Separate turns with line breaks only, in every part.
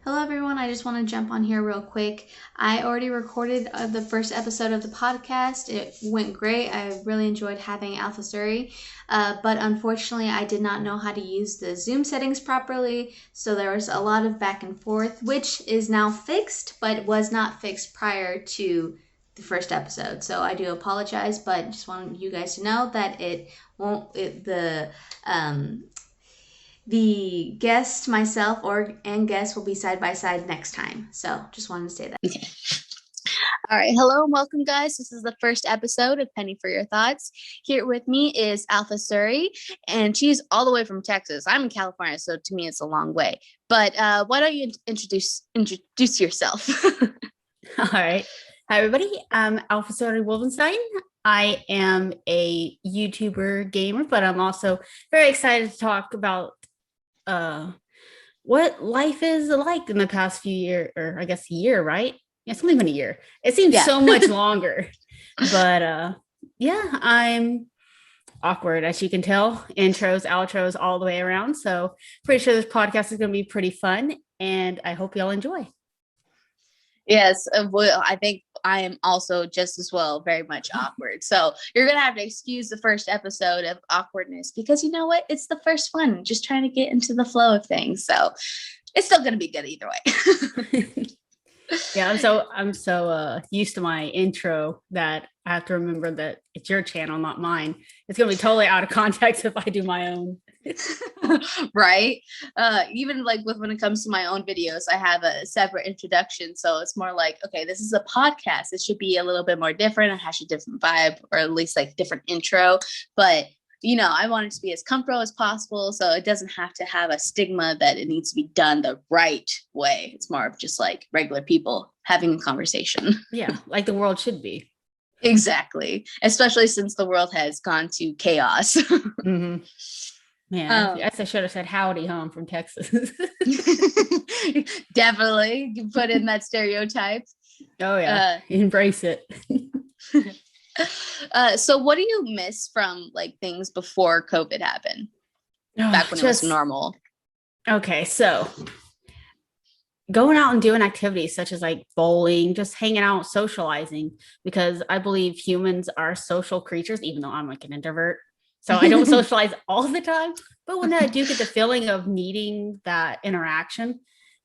Hello, everyone. I just want to jump on here real quick. I already recorded the first episode of the podcast. It went great. I really enjoyed having AlphaSuri, but unfortunately, I did not know how to use the Zoom settings properly, so there was a lot of back and forth, which is now fixed, but was not fixed prior to the first episode. So I do apologize, but just want you guys to know that it won't. The guest, myself, and guest will be side by side next time. So just wanted to say that.
Okay. All right. Hello and welcome, guys. This is the first episode of Penny for Your Thoughts. Here with me is AlphaSuri, and she's all the way from Texas. I'm in California, so to me it's a long way. But why don't you introduce yourself?
All right. Hi, everybody. I'm AlphaSuri Wolfenstein. I am a YouTuber gamer, but I'm also very excited to talk about what life is like in the past few years, or I guess a year, right? Yeah, it's only been a year. It seems so much longer. But yeah, I'm awkward, as you can tell. Intros, outros, all the way around. So pretty sure this podcast is going to be pretty fun, and I hope y'all enjoy.
Yes, well, I think I am also just as well very much awkward. So you're going to have to excuse the first episode of awkwardness because you know what? It's the first one, just trying to get into the flow of things. So it's still going to be good either way.
Yeah, I'm so used to my intro that I have to remember that it's your channel, not mine. It's going to be totally out of context if I do my own.
Right. Even like when it comes to my own videos, I have a separate introduction. So it's more like, okay, this is a podcast. It should be a little bit more different. It has a different vibe, or at least like different intro. But I want it to be as comfortable as possible. So it doesn't have to have a stigma that it needs to be done the right way. It's more of just like regular people having a conversation.
Yeah, like the world should be.
Exactly. Especially since the world has gone to chaos.
Mm-hmm. Yeah, I guess I should have said howdy, I'm from Texas.
Definitely. You put in that stereotype.
Oh, yeah. Embrace it.
So what do you miss from like things before COVID happened? Back when it was normal.
Okay, so going out and doing activities such as like bowling, just hanging out, socializing, because I believe humans are social creatures, even though I'm like an introvert. So I don't socialize all the time, but when I do get the feeling of needing that interaction,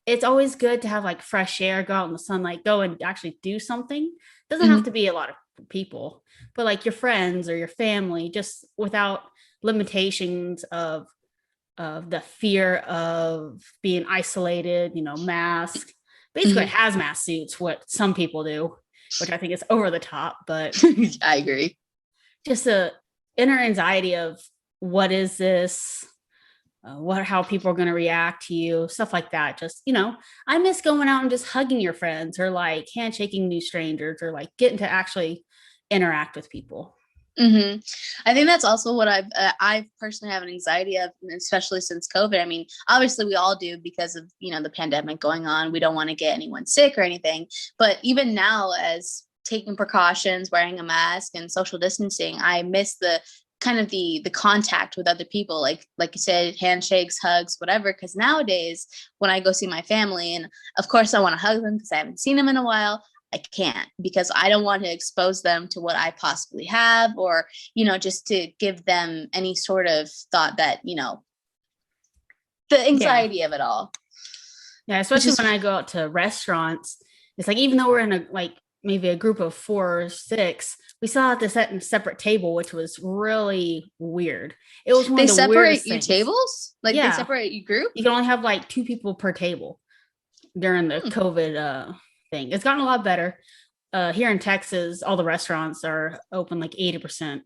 it's always good to have like fresh air, go out in the sunlight, go and actually do something. Doesn't have to be a lot of people, but like your friends or your family, just without limitations of the fear of being isolated, mask, basically hazmat suits, what some people do, which I think is over the top, but
I agree.
Just a inner anxiety of what is this, how people are going to react to you, stuff like that. Just, I miss going out and just hugging your friends, or like handshaking new strangers, or like getting to actually interact with people.
Mm-hmm. I think that's also what I personally have an anxiety of, especially since COVID. I mean, obviously we all do because of, the pandemic going on. We don't want to get anyone sick or anything. But even now, as taking precautions, wearing a mask and social distancing, I miss the kind of the contact with other people, like you said, handshakes, hugs, whatever. Because nowadays, when I go see my family, and of course I want to hug them because I haven't seen them in a while, I can't, because I don't want to expose them to what I possibly have, or, just to give them any sort of thought that, the anxiety of it all.
Yeah, especially when I go out to restaurants, it's like, even though we're in maybe a group of 4 or 6, we still have to sit in a separate table, which was really weird. It was one of the weirdest things.
They separate you tables? Like they separate you group?
You can only have like 2 people per table during the COVID thing. It's gotten a lot better. Here in Texas, all the restaurants are open like 80%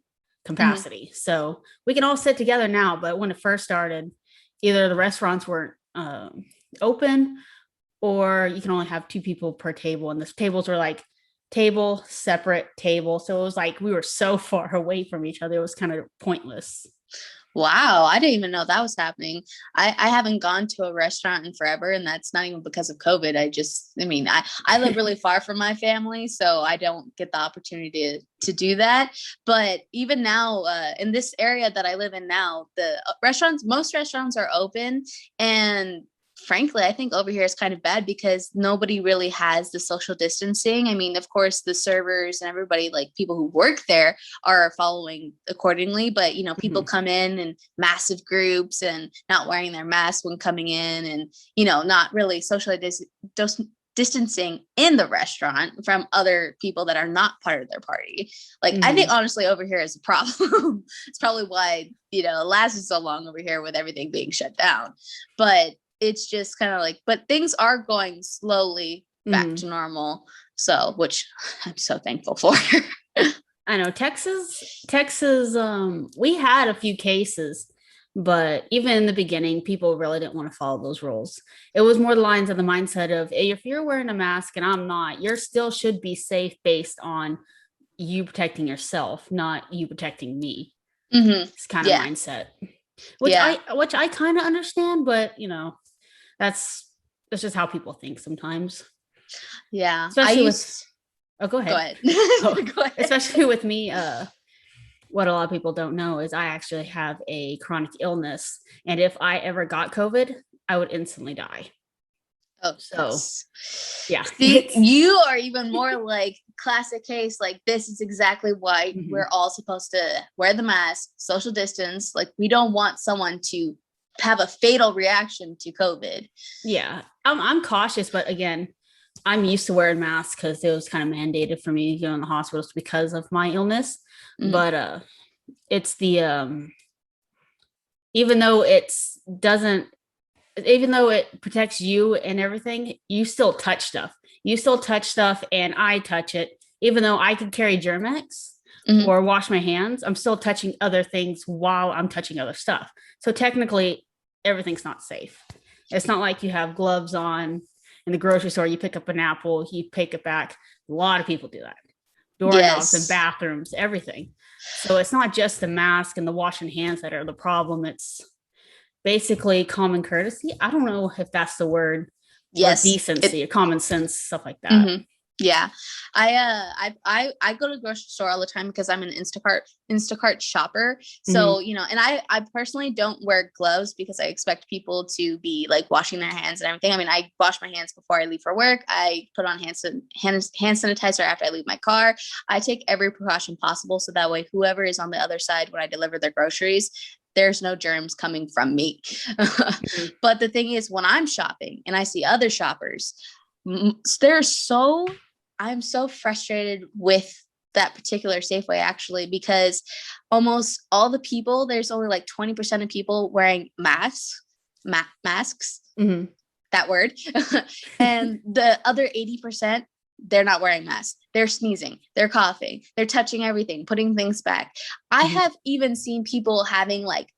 capacity. So we can all sit together now, but when it first started, either the restaurants weren't open, or you can only have 2 people per table. And the tables were like table, separate table. So it was like we were so far away from each other. It was kind of pointless.
Wow, I didn't even know that was happening. I haven't gone to a restaurant in forever, and that's not even because of COVID. I live really far from my family, so I don't get the opportunity to do that. But even now, in this area that I live in now, most restaurants are open, and frankly, I think over here is kind of bad because nobody really has the social distancing. I mean, of course, the servers and everybody, like people who work there, are following accordingly. But, you know, people come in massive groups and not wearing their mask when coming in and, you know, not really socially distancing in the restaurant from other people that are not part of their party. Like, I think honestly over here is a problem. It's probably why, you know, it lasted so long over here with everything being shut down. But it's just kind of like, but things are going slowly back to normal. So, which I'm so thankful for.
I know Texas, we had a few cases, but even in the beginning, people really didn't want to follow those rules. It was more the lines of the mindset of, hey, if you're wearing a mask and I'm not, you still should be safe based on you protecting yourself, not you protecting me. It's kind of mindset, which I kind of understand, but you know, that's just how people think sometimes.
Yeah.
Especially go ahead.
Go ahead.
Especially with me, what a lot of people don't know is I actually have a chronic illness. And if I ever got COVID, I would instantly die.
Oh,
so yeah.
See, you are even more like classic case. Like, this is exactly why we're all supposed to wear the mask, social distance. Like, we don't want someone to have a fatal reaction to COVID.
Yeah, I'm cautious, but again, I'm used to wearing masks because it was kind of mandated for me to go in the hospitals because of my illness. But it's the even though it protects you and everything, you still touch stuff. And I touch it, even though I could carry Germ-X or wash my hands. I'm still touching other things while I'm touching other stuff. So technically, everything's not safe. It's not like you have gloves on in the grocery store. You pick up an apple, you pick it back. A lot of people do that. Doorknobs and bathrooms, everything. So it's not just the mask and the washing hands that are the problem. It's basically common courtesy. I don't know if that's the word. Or decency or common sense, stuff like that.
Yeah. I go to the grocery store all the time because I'm an Instacart shopper. So, you know, and I personally don't wear gloves because I expect people to be like washing their hands and everything. I mean, I wash my hands before I leave for work. I put on hand sanitizer after I leave my car. I take every precaution possible. So that way, whoever is on the other side when I deliver their groceries, there's no germs coming from me. But the thing is, when I'm shopping and I see other shoppers, I'm so frustrated with that particular Safeway actually, because almost all the people, there's only like 20% of people wearing masks, that word. And the other 80%, they're not wearing masks. They're sneezing, they're coughing, they're touching everything, putting things back. I have even seen people having like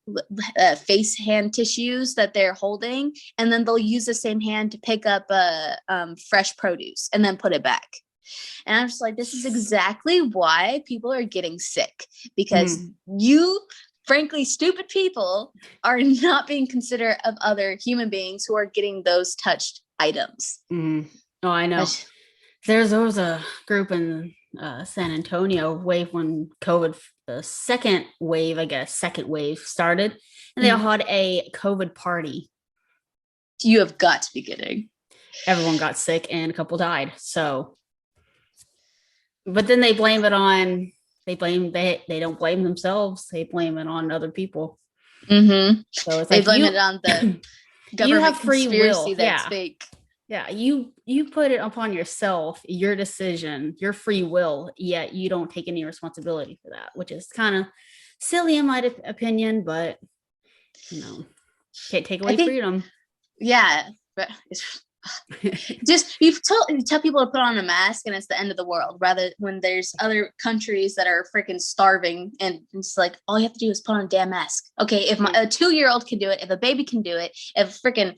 face hand tissues that they're holding, and then they'll use the same hand to pick up fresh produce and then put it back. And I'm just like, this is exactly why people are getting sick, because you, frankly, stupid people are not being considerate of other human beings who are getting those touched items.
Oh, I know. There was a group in San Antonio when COVID, the second wave started, and they all had a COVID party.
You have got to be kidding.
Everyone got sick and a couple died. So, but then they blame it on, they don't blame themselves. They blame it on other people. So it's
they blame it on the government
you have free
conspiracy
will.
that's fake.
Yeah, you put it upon yourself, your decision, your free will, yet you don't take any responsibility for that, which is kind of silly in my opinion, but you know, can't take away freedom.
Yeah, but it's just you tell people to put on a mask and it's the end of the world, rather when there's other countries that are freaking starving and it's like all you have to do is put on a damn mask. Okay, if a 2-year-old can do it, if a baby can do it, if freaking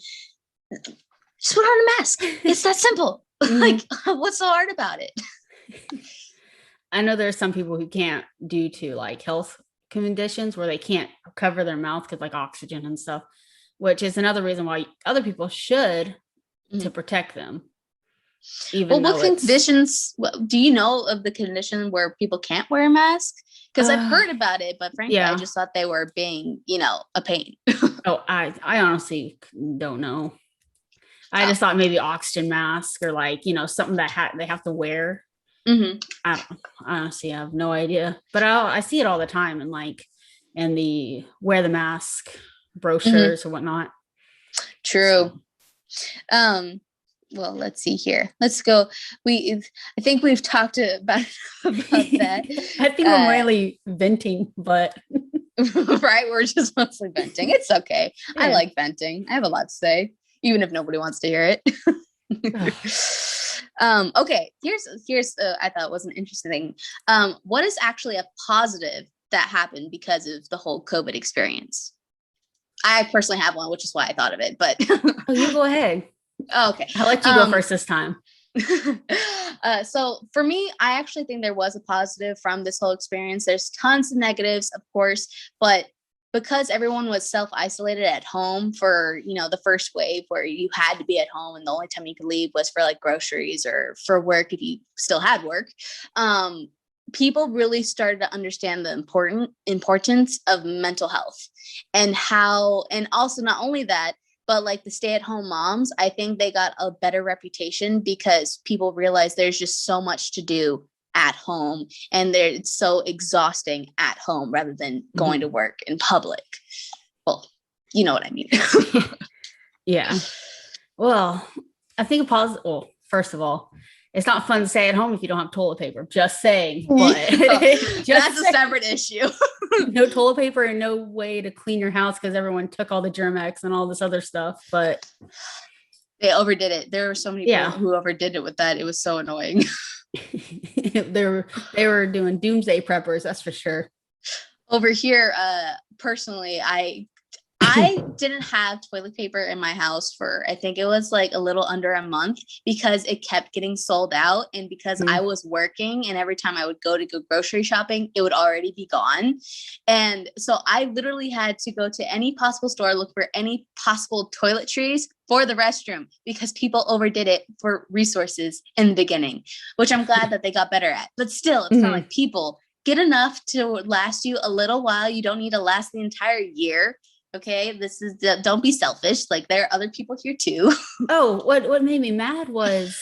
just put on a mask. It's that simple. Like, what's so hard about it?
I know there's some people who can't due to like health conditions where they can't cover their mouth because like oxygen and stuff, which is another reason why other people should to protect them. Even
what conditions? Do you know of the condition where people can't wear a mask? Because I've heard about it, but frankly, I just thought they were being, a pain.
I honestly don't know. I just thought maybe oxygen mask or like, something that they have to wear.
Mm-hmm.
I honestly have no idea, but I see it all the time in the wear the mask brochures or whatnot.
True. Well, let's see here. Let's go. I think we've talked about that.
I think we're mainly venting, but
right. We're just mostly venting. It's okay.
Yeah.
I like venting. I have a lot to say, even if nobody wants to hear it. Okay. Here's I thought was an interesting thing. What is actually a positive that happened because of the whole COVID experience? I personally have one, which is why I thought of it, but
you go ahead.
Oh, okay.
I'll let you go first this time.
So for me, I actually think there was a positive from this whole experience. There's tons of negatives, of course, but because everyone was self-isolated at home for, the first wave where you had to be at home and the only time you could leave was for like groceries or for work if you still had work, people really started to understand the importance of mental health and also not only that, but like the stay-at-home moms, I think they got a better reputation because people realize there's just so much to do at home and it's so exhausting at home rather than going to work in public. Well, you know what I mean.
Yeah. Well, I think first of all, it's not fun to stay at home if you don't have toilet paper. Just saying, but
that's a separate issue.
No toilet paper and no way to clean your house because everyone took all the Germ-X and all this other stuff. But
they overdid it. There were so many people who overdid it with that. It was so annoying.
They were doing doomsday preppers, that's for sure.
Over here, personally, I didn't have toilet paper in my house for, I think it was like a little under a month because it kept getting sold out. And because I was working and every time I would go grocery shopping, it would already be gone. And so I literally had to go to any possible store, look for any possible toiletries for the restroom because people overdid it for resources in the beginning, which I'm glad that they got better at. But still, it's kind of like people get enough to last you a little while. You don't need to last the entire year. Okay, don't be selfish. Like there are other people here too.
Oh, what made me mad was,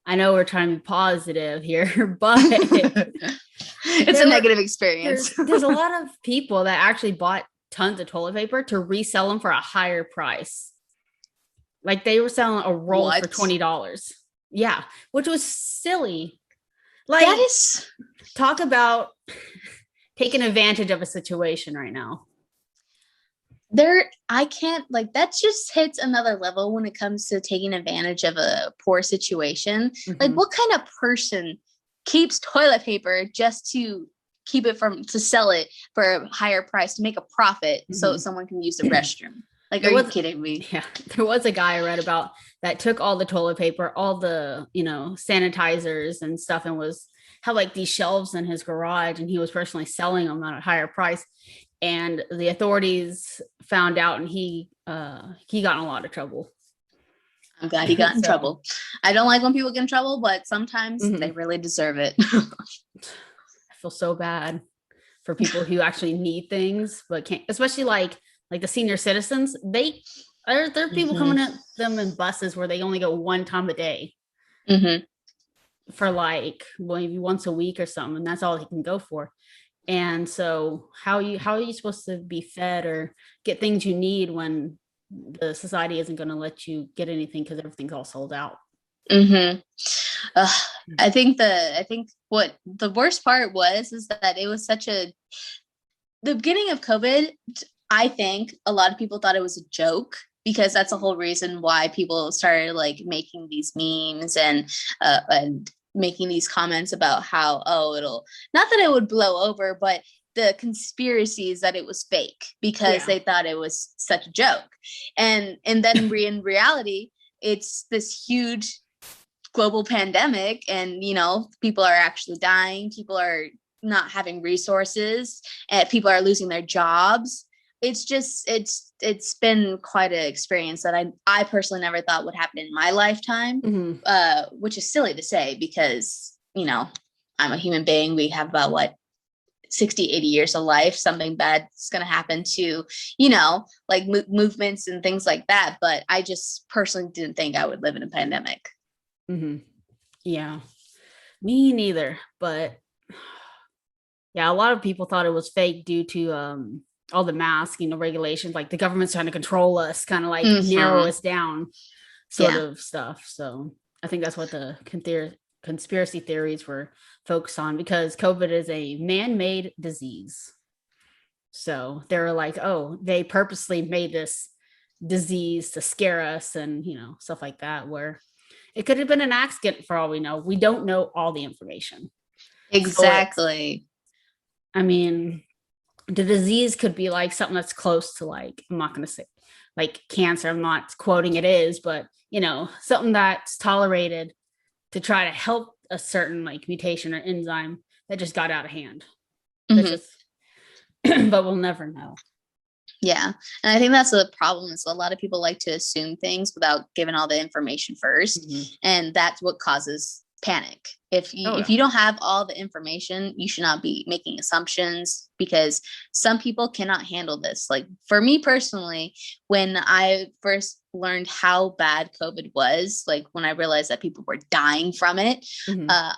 I know we're trying to be positive here, but
it's a negative experience.
There's a lot of people that actually bought tons of toilet paper to resell them for a higher price. Like they were selling a roll for $20. Yeah, which was silly. Like
that is
talk about taking advantage of a situation right now.
I can't, like, that just hits another level when it comes to taking advantage of a poor situation. Like what kind of person keeps toilet paper just to to sell it for a higher price to make a profit so someone can use the restroom? Like, are you kidding me?
Yeah, there was a guy I read about that took all the toilet paper, all the, sanitizers and stuff and had like these shelves in his garage and he was personally selling them at a higher price. And the authorities found out and he got in a lot of trouble.
I'm glad he got in trouble. I don't like when people get in trouble, but sometimes they really deserve it.
I feel so bad for people who actually need things, but can't, especially like the senior citizens. There are people coming at them in buses where they only go one time a day for like maybe once a week or something. And that's all they can go for. And so how are you supposed to be fed or get things you need when the society isn't going to let you get anything because everything's all sold out?
I think what the worst part is that it was the beginning of COVID. I think a lot of people thought it was a joke because that's the whole reason why people started like making these memes and making these comments about how, it'll not that it would blow over, but the conspiracies that it was fake because they thought it was such a joke. And then in reality, it's this huge global pandemic and, people are actually dying. People are not having resources and people are losing their jobs. It's been quite an experience that I personally never thought would happen in my lifetime, which is silly to say because, I'm a human being. We have about 60, 80 years of life, something bad is going to happen to, like movements and things like that. But I just personally didn't think I would live in a pandemic.
Mm-hmm. Yeah, me neither. But yeah, a lot of people thought it was fake due to all the masking, regulations, like the government's trying to control us, kind of like narrow us down sort of stuff. So I think that's what the conspiracy theories were focused on, because COVID is a man-made disease. So they were like, oh, they purposely made this disease to scare us and, stuff like that, where it could have been an accident for all we know. We don't know all the information.
Exactly.
So I mean, the disease could be like something that's close to, like, I'm not going to say like cancer. I'm not quoting it is, but something that's tolerated to try to help a certain like mutation or enzyme that just got out of hand. That's just, but we'll never know.
Yeah. And I think that's the problem, is a lot of people like to assume things without giving all the information first. And that's what causes panic. If you don't have all the information, you should not be making assumptions, because some people cannot handle this. Like for me personally, when I first learned how bad COVID was, like when I realized that people were dying from it,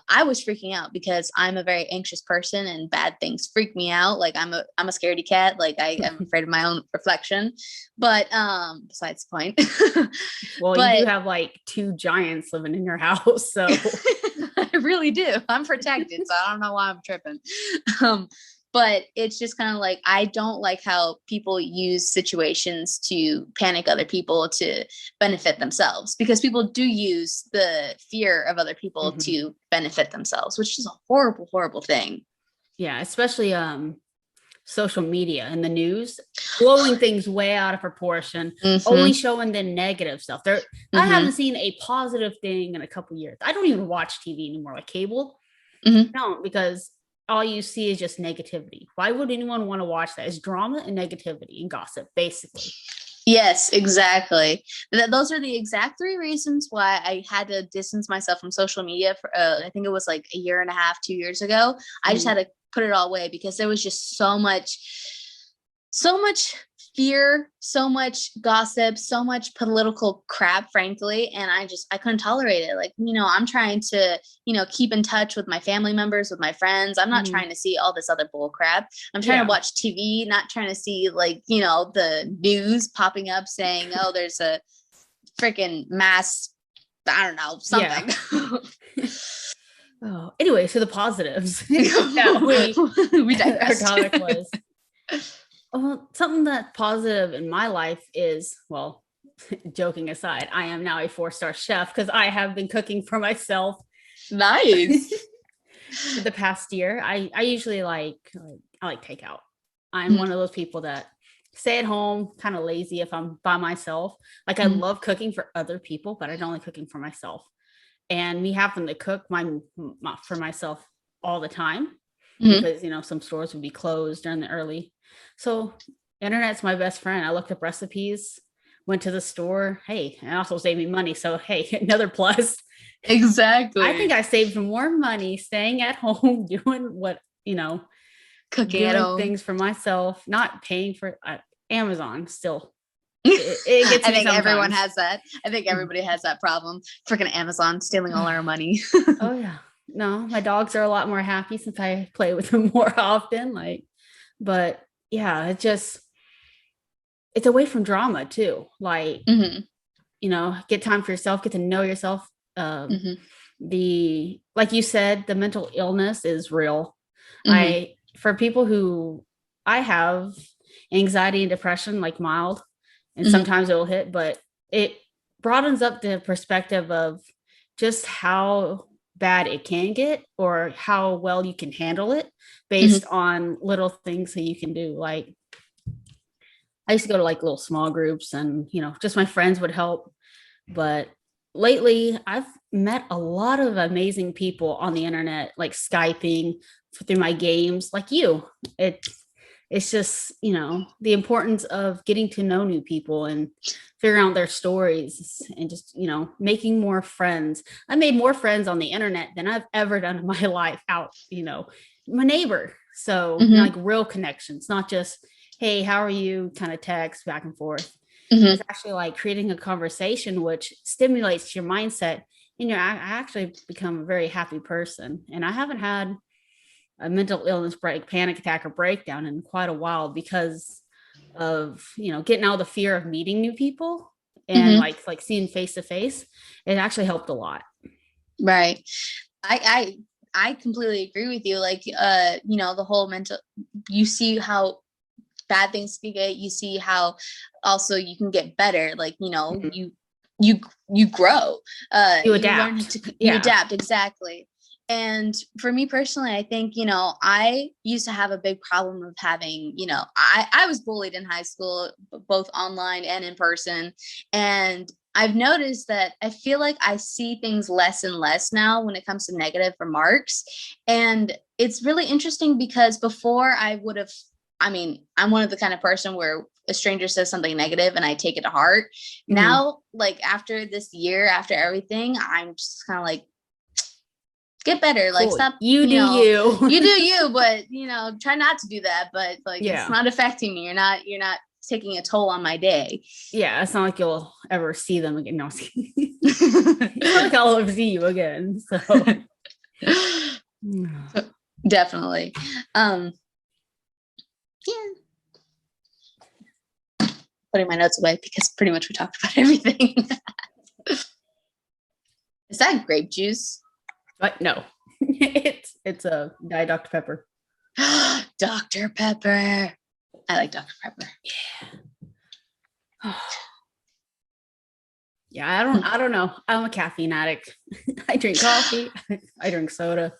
I was freaking out, because I'm a very anxious person and bad things freak me out. Like I'm a scaredy cat. Like I'm afraid of my own reflection. But besides the point.
Well, you do have like 2 giants living in your house, so
I really do. I'm protected, so I don't know why I'm tripping. But it's just kind of like, I don't like how people use situations to panic other people to benefit themselves, because people do use the fear of other people to benefit themselves, which is a horrible, horrible thing.
Yeah, especially social media and the news blowing things way out of proportion, only showing the negative stuff. I haven't seen a positive thing in a couple years. I don't even watch TV anymore, like cable. No, because all you see is just negativity. Why would anyone want to watch that? It's drama and negativity and gossip, basically.
Yes, exactly. Those are the exact 3 reasons why I had to distance myself from social media for, I think it was like a year and a half, 2 years ago. I just had to put it all away, because there was just so much fear, so much gossip, so much political crap, frankly. And I couldn't tolerate it. Like, I'm trying to, keep in touch with my family members, with my friends. I'm not trying to see all this other bull crap. I'm trying to watch TV, not trying to see like, the news popping up saying, oh, there's a freaking mass, I don't know, something.
Yeah. Oh, anyway, so the positives.
we digressed.
Our topic was something that's positive in my life is, well, joking aside, I am now a 4-star chef, because I have been cooking for myself.
Nice.
For the past year. I usually I like takeout. I'm one of those people that stay at home, kind of lazy if I'm by myself. Like I love cooking for other people, but I don't like cooking for myself. And me having to cook for myself all the time, because some stores would be closed during the early. So internet's my best friend. I looked up recipes, went to the store. Hey, and also saved me money. So hey, another plus.
Exactly.
I think I saved more money staying at home, doing what,
cooking
doing
at home,
things for myself, not paying for Amazon still. It gets
I think
sometimes.
Everyone has that. I think everybody has that problem. Freaking Amazon stealing all our money.
Oh yeah. No, my dogs are a lot more happy since I play with them more often. But yeah, it's away from drama too. Like, get time for yourself, get to know yourself. Like you said, the mental illness is real. For people who I have anxiety and depression, like mild, and sometimes it will hit, but it broadens up the perspective of just how bad it can get, or how well you can handle it based on little things that you can do. Like I used to go to like little small groups, and just my friends would help. But lately I've met a lot of amazing people on the internet, like Skyping through my games, like you. It's just, the importance of getting to know new people and figuring out their stories, and just, making more friends. I made more friends on the internet than I've ever done in my life out, my neighbor. So like real connections, not just, hey, how are you, kind of text back and forth. It's actually like creating a conversation which stimulates your mindset, and I actually become a very happy person. And I haven't had a mental illness panic attack or breakdown in quite a while because of getting out of the fear of meeting new people and like seeing face to face. It actually helped a lot.
Right. I completely agree with you. Like the whole mental, you see how bad things can get, you see how also you can get better. Like you grow,
you adapt.
You learn you adapt. Exactly. And for me personally, I think, I used to have a big problem of having, I was bullied in high school, both online and in person. And I've noticed that I feel like I see things less and less now when it comes to negative remarks. And it's really interesting because before I'm one of the kind of person where a stranger says something negative and I take it to heart. Now, like after this year, after everything, I'm just kind of like, get better. Like,
cool.
Stop.
You do you.
You do you, but try not to do that. But like, it's not affecting me. You're not taking a toll on my day.
Yeah, it's not like you'll ever see them again. No, it's not like I'll ever see you again. So
definitely. Putting my notes away because pretty much we talked about everything. Is that grape juice?
But no, it's a Diet Dr. Pepper.
Dr. Pepper. I like Dr. Pepper.
Yeah. Yeah, I don't know. I'm a caffeine addict. I drink coffee. I drink soda.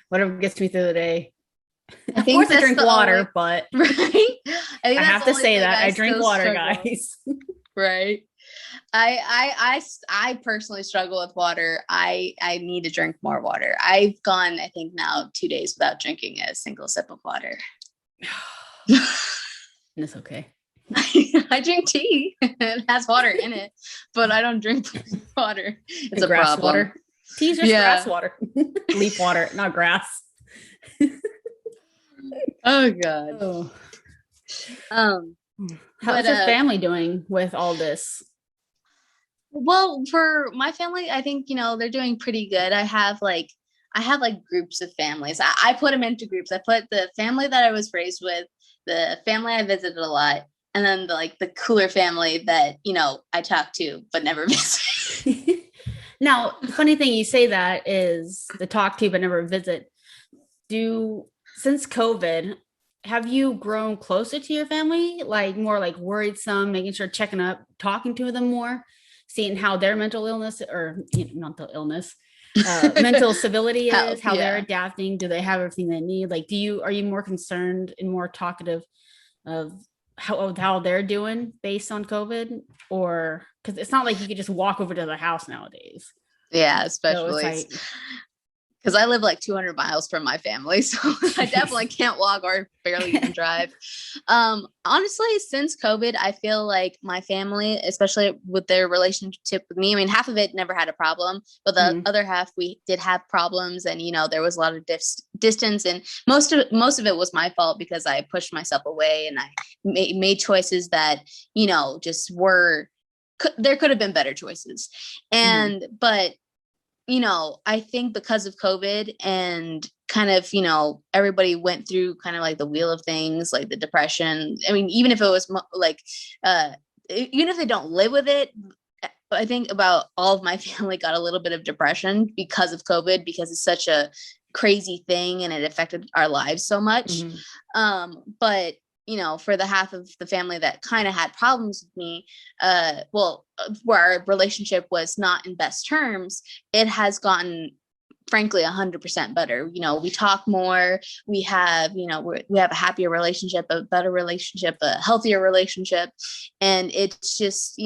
Whatever gets me through the day. Of course, I drink water, but
right.
I have to say that I drink water, guys.
Right. I personally struggle with water. I need to drink more water. I've gone, I think now 2 days without drinking a single sip of water.
It's okay.
I drink tea. It has water in it, but I don't drink water. It's a
grass
problem.
Water. Tea's just grass water. Leaf water, not grass.
Oh God. Oh.
How's your family doing with all this?
Well, for my family, I think, they're doing pretty good. I have groups of families. I put them into groups. I put the family that I was raised with, the family I visited a lot, and then the cooler family that, I talk to but never visit.
Now, the funny thing you say that is the talk to but never visit. Since COVID, have you grown closer to your family? Like more like worried some, making sure, checking up, talking to them more, seeing how their mental illness or mental illness, mental stability is, how they're adapting. Do they have everything they need? Like, are you more concerned and more talkative of how they're doing based on COVID? Or because it's not like you could just walk over to the house nowadays.
Yeah, especially because I live like 200 miles from my family, so I definitely can't walk or barely even drive. Honestly, since COVID, I feel like my family, especially with their relationship with me, I mean, half of it never had a problem, but the other half, we did have problems, and there was a lot of distance, and most of it was my fault because I pushed myself away, and I made choices that just there could have been better choices, and but. I think because of COVID and kind of, everybody went through kind of like the wheel of things, like the depression. I mean, even if it was even if they don't live with it, I think about all of my family got a little bit of depression because of COVID, because it's such a crazy thing and it affected our lives so much. But for the half of the family that kind of had problems with me, where our relationship was not in best terms, it has gotten, frankly, 100% better. We talk more. We have, we have a happier relationship, a better relationship, a healthier relationship. And it's just,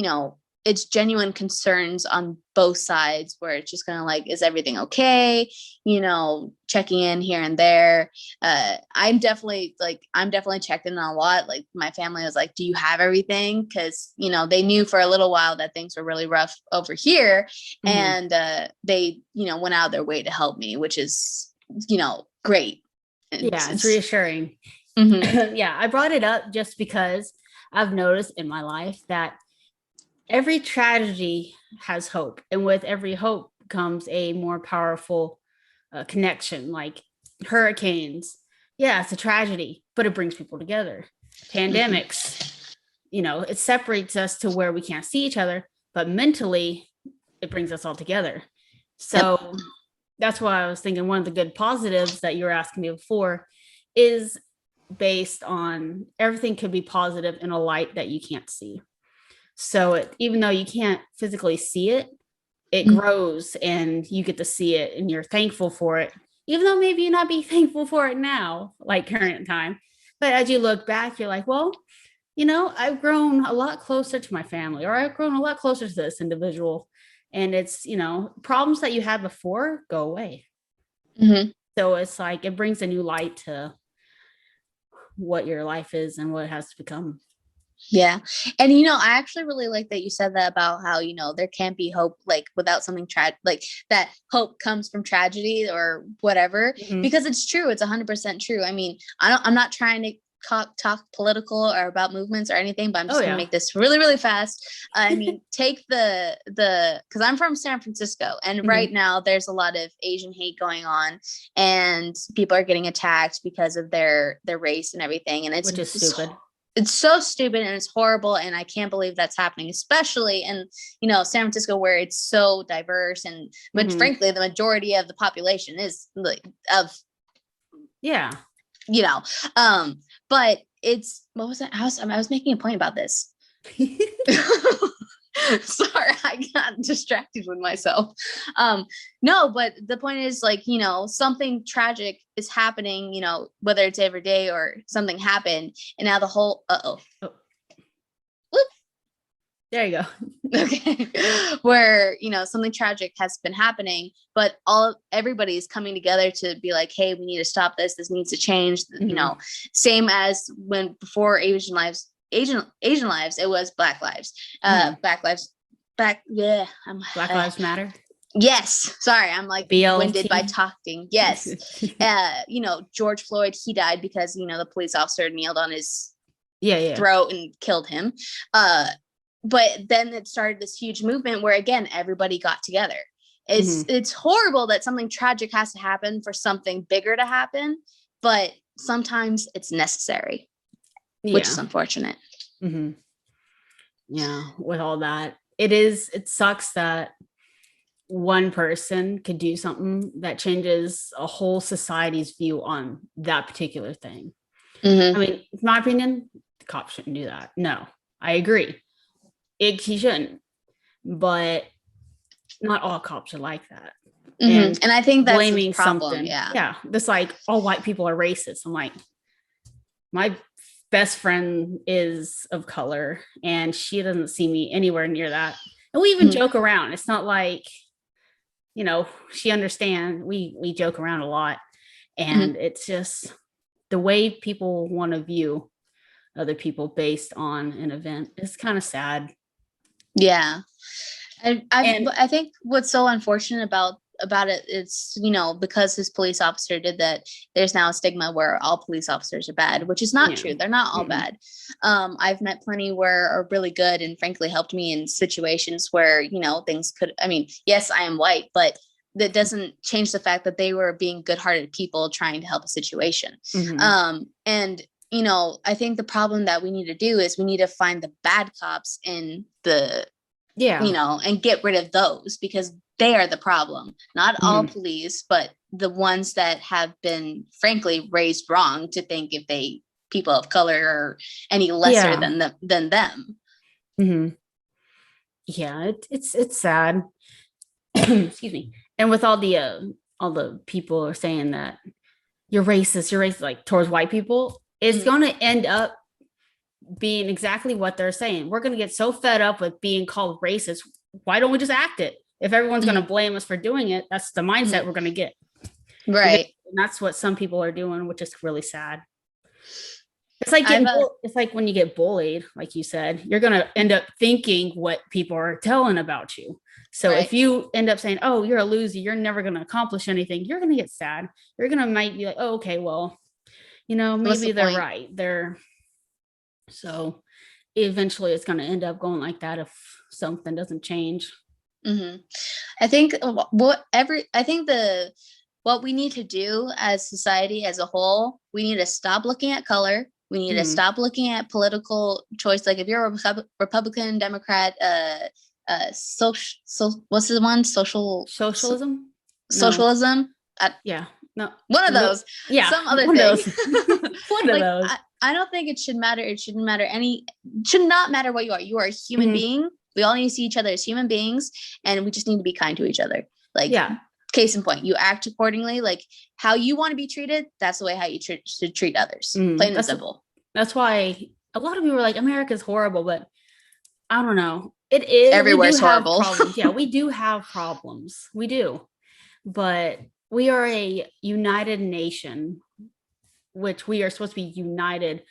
it's genuine concerns on both sides where it's just kind of like, is everything okay? Checking in here and there. I'm definitely checked in on a lot. Like my family was like, do you have everything? Cause they knew for a little while that things were really rough over here. And they, went out of their way to help me, which is, great.
It's reassuring.
Mm-hmm.
Yeah, I brought it up just because I've noticed in my life that every tragedy has hope, and with every hope comes a more powerful connection. Like hurricanes, yeah, it's a tragedy, but it brings people together. Pandemics, it separates us to where we can't see each other, but mentally it brings us all together. So that's why I was thinking one of the good positives that you were asking me before is based on everything could be positive in a light that you can't see. So even though you can't physically see it, it grows and you get to see it and you're thankful for it, even though maybe you not be thankful for it now, like current time. But as you look back, you're like, well, I've grown a lot closer to my family, or I've grown a lot closer to this individual. And it's, problems that you had before go away.
Mm-hmm.
So it's like, it brings a new light to what your life is and what it has to become.
Yeah. And, I actually really like that you said that about how, there can't be hope, like without something tragic, like that hope comes from tragedy or whatever, because it's true. It's 100% true. I mean, I'm not trying to talk political or about movements or anything, but I'm just gonna make this really, really fast. I mean, take because I'm from San Francisco, and right now there's a lot of Asian hate going on, and people are getting attacked because of their race and everything, and
which is stupid.
It's so stupid and it's horrible, and I can't believe that's happening, especially in San Francisco, where it's so diverse, and frankly the majority of the population is but it's, what was that? I was making a point about this. Sorry, I got distracted with myself. No, but the point is, like, something tragic is happening, whether it's every day or something happened, and now the whole
there you go.
Okay. Where, something tragic has been happening, but everybody's coming together to be like, hey, we need to stop this. This needs to change. Same as when before Asian lives, it was Black lives. Black
Lives Matter.
Yes. Sorry, I'm like
BLT.
winded by talking. Yes. George Floyd, he died because, the police officer kneeled on his throat and killed him. But then it started this huge movement where, again, everybody got together. It's horrible that something tragic has to happen for something bigger to happen, but sometimes it's necessary, which is unfortunate.
Yeah, with all that, it sucks that one person could do something that changes a whole society's view on that particular thing. I mean, in my opinion, the cops shouldn't do that. No, I agree. He shouldn't, but not all cops are like that.
And I think that's
blaming
the problem.
Something. Yeah. This like all white people are racist. I'm like, my best friend is of color and she doesn't see me anywhere near that. And we even joke around. It's not like, she understands. We joke around a lot, and it's just the way people want to view other people based on an event. It's kind of sad.
Yeah. I think what's so unfortunate about it is, because his police officer did that, there's now a stigma where all police officers are bad, which is not true. They're not all bad. I've met plenty where are really good and frankly helped me in situations where, things could, yes, I am white, but that doesn't change the fact that they were being good-hearted people trying to help a situation. And I think the problem that we need to do is we need to find the bad cops in the, and get rid of those, because they are the problem. Not all police, but the ones that have been, frankly, raised wrong to think if people of color are any lesser than them.
Yeah, it's sad. Excuse me. And with all the people are saying that you're racist, like towards white people, it's going to end up being exactly what they're saying. We're going to get so fed up with being called racist. Why don't we just act it? If everyone's going to blame us for doing it, that's the mindset we're going to get.
Right.
And that's what some people are doing, which is really sad. It's like it's like when you get bullied, like you said, you're going to end up thinking what people are telling about you. So if you end up saying, oh, you're a loser, you're never going to accomplish anything, you're going to get sad. You're going to might be like, oh, okay, well, maybe they're right. So eventually it's going to end up going like that if something doesn't change.
Mm-hmm. I think what we need to do as society as a whole, we need to stop looking at color. We need to stop looking at political choice. Like if you're a Republican, Democrat, what's the one?
Socialism?
Socialism?
Yeah. No.
One of those.
Yeah.
Some other
one
thing.
Of those. One of those.
I don't think it should matter. It shouldn't matter should not matter what you are. You are a human being. We all need to see each other as human beings, and we just need to be kind to each other. Like, case in point, you act accordingly. Like how you want to be treated, that's the way how you should treat others. Plain and simple.
That's why a lot of people are like, America's horrible, but I don't know. It is.
Everywhere's horrible.
Yeah, we do have problems. We do. But we are a united nation, which we are supposed to be united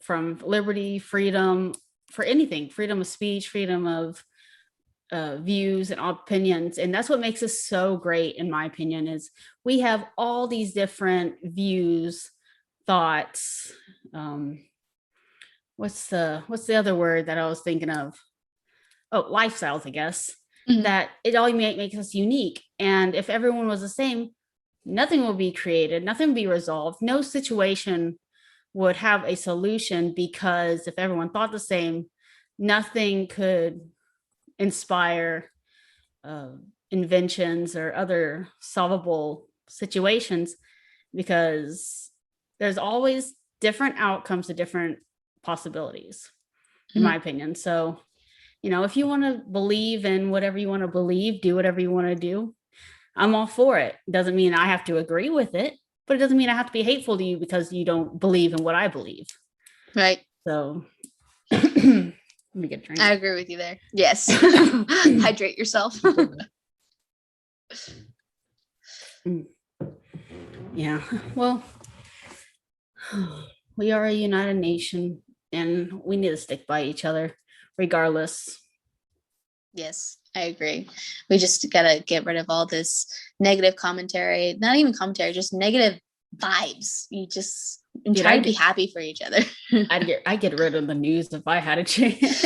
from liberty, freedom, for anything, freedom of speech, freedom of views and opinions. And that's what makes us so great, in my opinion, is we have all these different views, thoughts. What's the other word that I was thinking of? Oh, lifestyles, I guess. That it all makes us unique. And if everyone was the same, nothing will be created, nothing will be resolved. No situation would have a solution, because if everyone thought the same, nothing could inspire inventions or other solvable situations, because there's always different outcomes to different possibilities, in my opinion. So, if you want to believe in whatever you want to believe, do whatever you want to do, I'm all for it. Doesn't mean I have to agree with it, but it doesn't mean I have to be hateful to you because you don't believe in what I believe.
Right.
So let me get a drink.
I agree with you there. Yes. Hydrate yourself.
Yeah. Well, we are a united nation, and we need to stick by each other regardless.
Yes, I agree. We just gotta get rid of all this negative commentary, not even commentary, just negative vibes. You just try to be happy for each other.
I'd get rid of the news if I had a chance.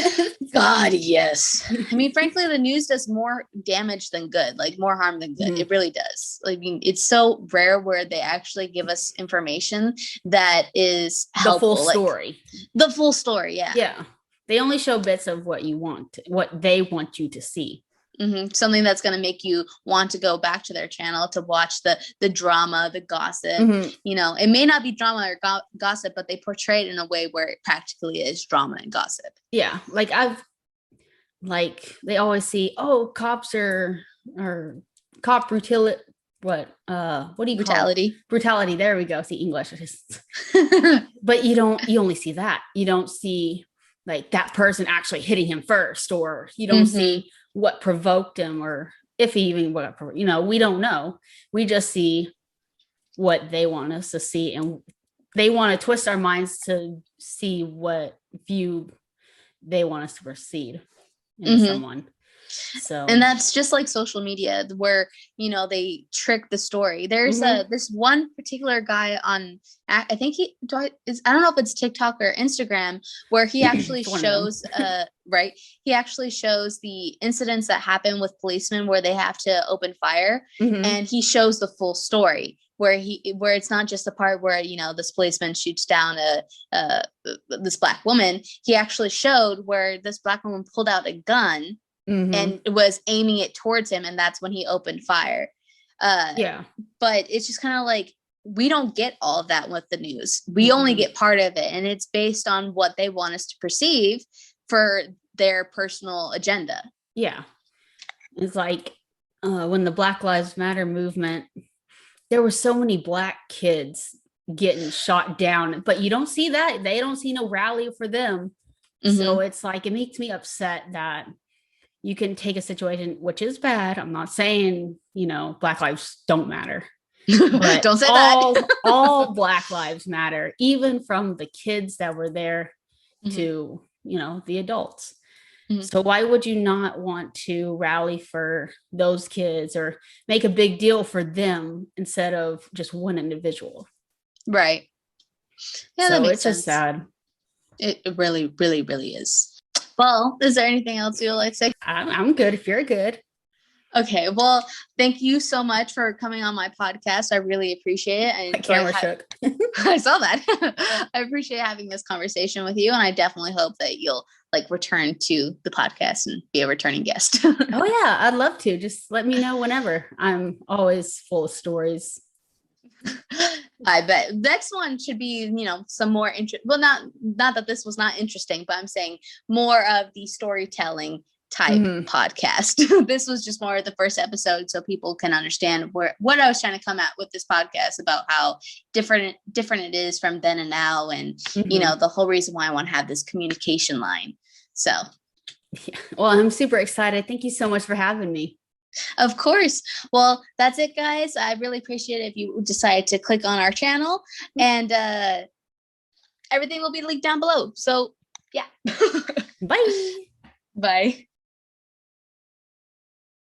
God, yes. I mean, frankly, the news does more damage than good, like more harm than good. It really does. I mean, it's so rare where they actually give us information that is helpful.
The full story.
The full story, yeah.
Yeah. They only show bits of what they want you to see.
Something that's going to make you want to go back to their channel to watch the drama, the gossip. It may not be drama or gossip, but they portray it in a way where it practically is drama and gossip.
Yeah. They always see, cops or cop brutality. What do you
brutality?
Call it? Brutality. There we go. See, English. But you only see that. You don't see like that person actually hitting him first, or you don't see what provoked him, or if he even we don't know. We just see what they want us to see, and they want to twist our minds to see what view they want us to proceed in someone. So,
and that's just like social media, where they trick the story. There's this one particular guy on, I think I don't know if it's TikTok or Instagram, where he actually shows right, he actually shows the incidents that happen with policemen where they have to open fire, and he shows the full story, where it's not just the part where this policeman shoots down this black woman. He actually showed where this black woman pulled out a gun and was aiming it towards him, and that's when he opened fire. But it's just kind of like, we don't get all of that with the news. We only get part of it, and it's based on what they want us to perceive for their personal agenda. Yeah.
It's like when the Black Lives Matter movement, there were so many black kids getting shot down, but you don't see that. They don't see no rally for them. So it's like, it makes me upset that you can take a situation, which is bad. I'm not saying, Black lives don't matter. But
don't say that.
all Black lives matter, even from the kids that were there to, the adults. So why would you not want to rally for those kids or make a big deal for them instead of just one individual?
Right. Yeah,
so
that makes
it's
sense.
just sad.
It really, really, really is. Well, is there anything else you'd like to say?
I'm good if you're good.
Okay, well, thank you so much for coming on my podcast. I really appreciate it.
My camera shook.
I saw that. I appreciate having this conversation with you, and I definitely hope that you'll like return to the podcast and be a returning guest.
Oh yeah, I'd love to. Just let me know whenever. I'm always full of stories.
I bet next one should be, some more well, not that this was not interesting, but I'm saying more of the storytelling type podcast. This was just more of the first episode, so people can understand what I was trying to come at with this podcast about how different it is from then and now, and the whole reason why I want to have this communication line. So,
yeah. Well, I'm super excited. Thank you so much for having me.
Of course. Well, that's it, guys. I really appreciate it if you decide to click on our channel, and everything will be linked down below. So, yeah.
Bye.
Bye.